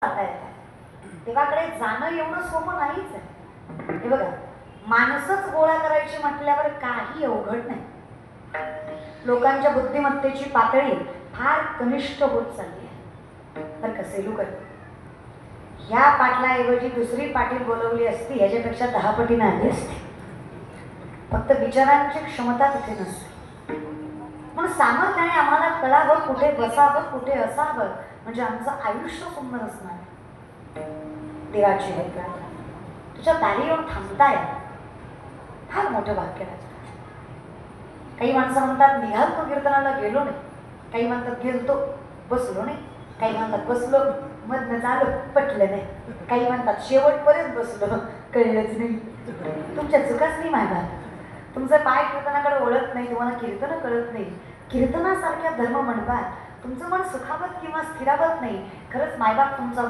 जाता येतात. देवाकडे जाणं एवढं सोपं नाहीच आहे. हे बघा, माणसंच गोळा करायची म्हटल्यावर काही अवघड नाही. लोकांच्या बुद्धिमत्तेची पातळी फार कनिष्ठ होत चालली आहे. तर कसे लोक ह्या पाटलाऐवजी दुसरी पाटील बोलवली असती, ह्याच्यापेक्षा 10 पटीने आली असते. फक्त विचारांची क्षमता तिथे नसते. म्हणून सामर्थ्याने आम्हाला कळावं कुठे बसावं, कुठे असावं, म्हणजे आमचं आयुष्य सुंदर असणार. देवाची हे प्रार्थना, तुझ्या दारी येऊन थांबताय, फार मोठं भाग्य राजा. काही माणसं म्हणतात निघालतो कीर्तनाला, गेलो नाही. काही म्हणतात गेलतो, बसलो नाही. काही म्हणतात बसलो, मधनं झालं, पटलं नाही. काही म्हणतात शेवटपर्यंत बसलो, कळलंच नाही. तुमच्या चुकाच नाही मायबा. तुमचं पाय कीर्तनाकडे वळत नाही, तुम्हाला कीर्तन कळत नाही. कीर्तनासारख्या धर्म म्हणतात तुमचं मन सुखावत किंवा स्थिरावत नाही. खरंच मायबाप तुमचा